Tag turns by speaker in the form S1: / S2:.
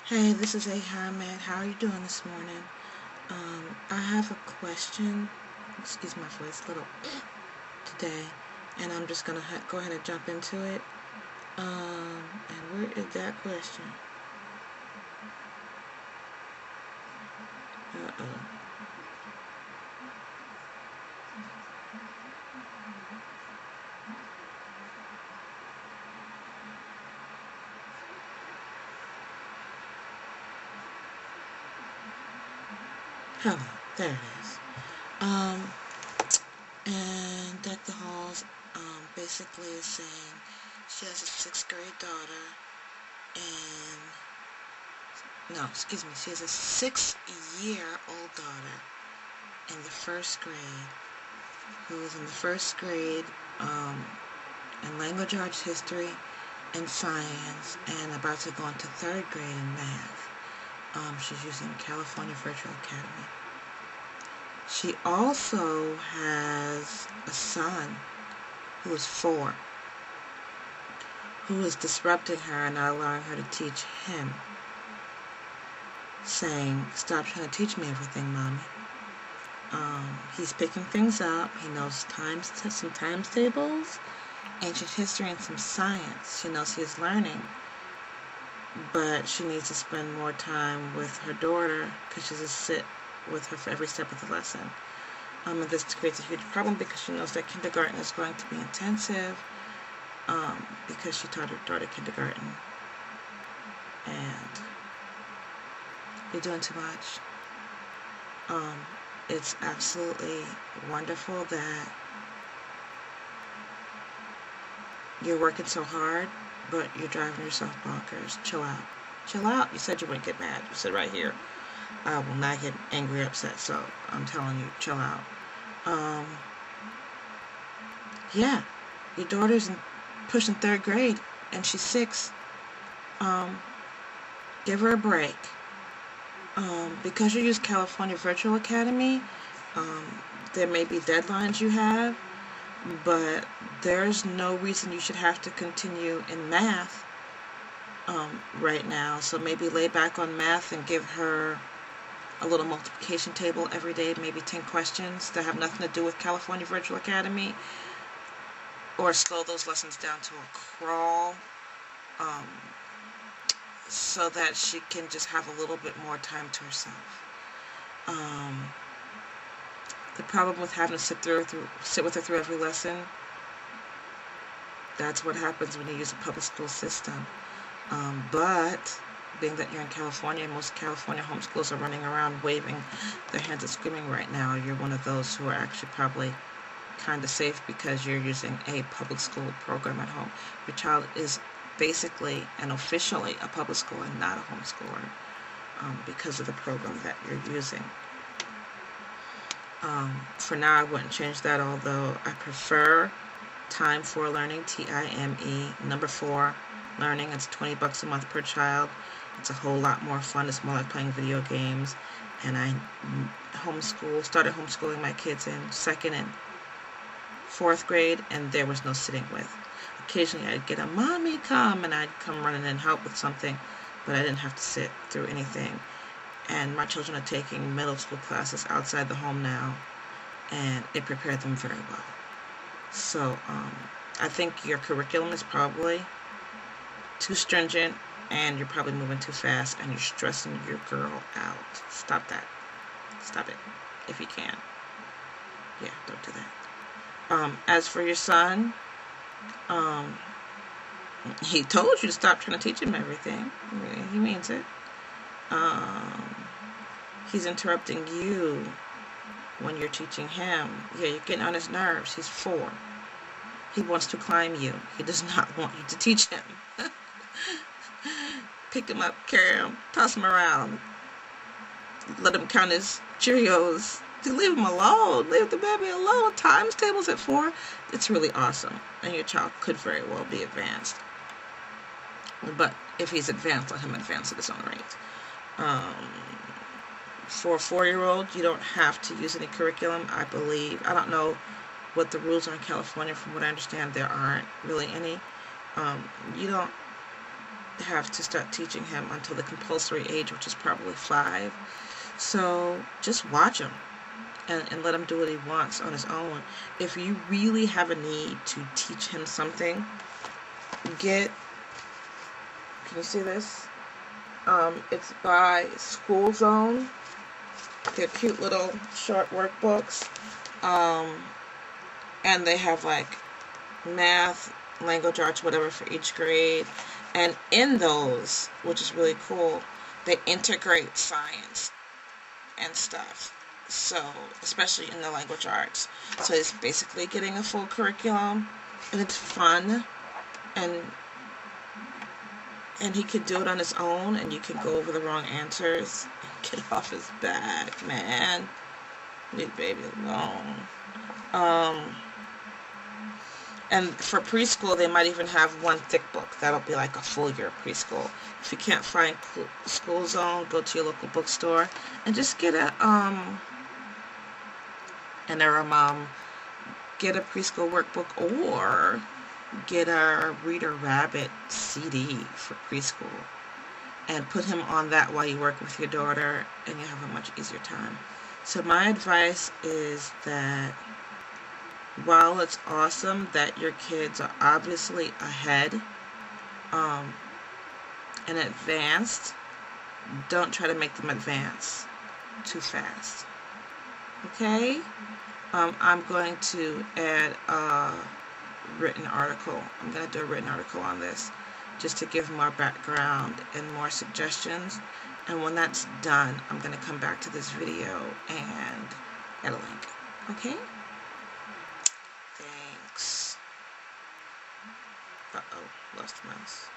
S1: Hey, this is Ahmed. How are you doing this morning? I have a question. Excuse my voice a little today, and I'm just gonna go ahead and jump into it. And where is that question? Uh-oh. Hello. There it is. Um, and Deck the Halls, basically is saying she has a sixth grade daughter, and no, excuse me, she has a 6-year-old daughter in the first grade who is in the first grade in language arts, history, and science, and about to go into third grade in math. She's using California Virtual Academy. She also has a son who is 4, who is disrupting her and not allowing her to teach him, saying, "Stop trying to teach me everything, Mommy." He's picking things up. He knows some times tables, ancient history, and some science. She knows he is learning, but she needs to spend more time with her daughter because she just sit with her for every step of the lesson. And this creates a huge problem because she knows that kindergarten is going to be intensive, because she taught her daughter kindergarten, and you're doing too much. It's absolutely wonderful that you're working so hard, but you're driving yourself bonkers. Chill out. Chill out. You said you wouldn't get mad. You said right here, I will not get angry or upset, so I'm telling you, chill out. Yeah, your daughter's pushing third grade, and she's 6. Give her a break. Because you use California Virtual Academy, there may be deadlines you have, but there's no reason you should have to continue in math right now. So maybe lay back on math and give her a little multiplication table every day, maybe 10 questions that have nothing to do with California Virtual Academy, or slow those lessons down to a crawl, so that she can just have a little bit more time to herself. The problem with having to sit with her through every lesson, that's what happens when you use a public school system. But being that you're in California, most California homeschools are running around waving their hands and screaming right now. You're one of those who are actually probably kind of safe because you're using a public school program at home. Your child is basically and officially a public school and not a homeschooler, because of the program that you're using. For now, I wouldn't change that, although I prefer Time for Learning, TIME, number 4, learning. It's $20 a month per child. It's a whole lot more fun. It's more like playing video games. And I started homeschooling my kids in 2nd and 4th grade, and there was no sitting with. Occasionally I'd get a "Mommy, come," and I'd come running and help with something, but I didn't have to sit through anything. And my children are taking middle school classes outside the home now, and it prepared them very well. So I think your curriculum is probably too stringent, and you're probably moving too fast, and you're stressing your girl out. Stop that. Stop it, if you can. Yeah, don't do that. As for your son, he told you to stop trying to teach him everything. He means it. He's interrupting you when you're teaching him. Yeah, you're getting on his nerves. He's 4. He wants to climb you. He does not want you to teach him. Pick him up, carry him, toss him around. Let him count his Cheerios. Leave him alone. Leave the baby alone. Times tables at 4. It's really awesome. And your child could very well be advanced. But if he's advanced, let him advance at his own rate. For a 4-year-old, you don't have to use any curriculum, I believe. I don't know what the rules are in California. From what I understand, there aren't really any. You don't have to start teaching him until the compulsory age, which is probably 5. So just watch him and let him do what he wants on his own. If you really have a need to teach him something, can you see this? It's by School Zone. They're cute little short workbooks. And they have like math, language arts, whatever for each grade. And in those, which is really cool, they integrate science and stuff. So, especially in the language arts. So he's basically getting a full curriculum, and it's fun, and he can do it on his own, and you can go over the wrong answers and get off his back, man. Leave baby alone. And for preschool, they might even have one thick book. That'll be like a full year of preschool. If you can't find School Zone, go to your local bookstore and just get a get a preschool workbook, or get a Reader Rabbit CD for preschool and put him on that while you work with your daughter, and you have a much easier time. So my advice is that while it's awesome that your kids are obviously ahead and advanced, don't try to make them advance too fast. Okay? I'm going to add a written article. I'm going to do a written article on this just to give more background and more suggestions. And when that's done, I'm going to come back to this video and add a link. Okay? Thanks. Uh-oh, lost mouse.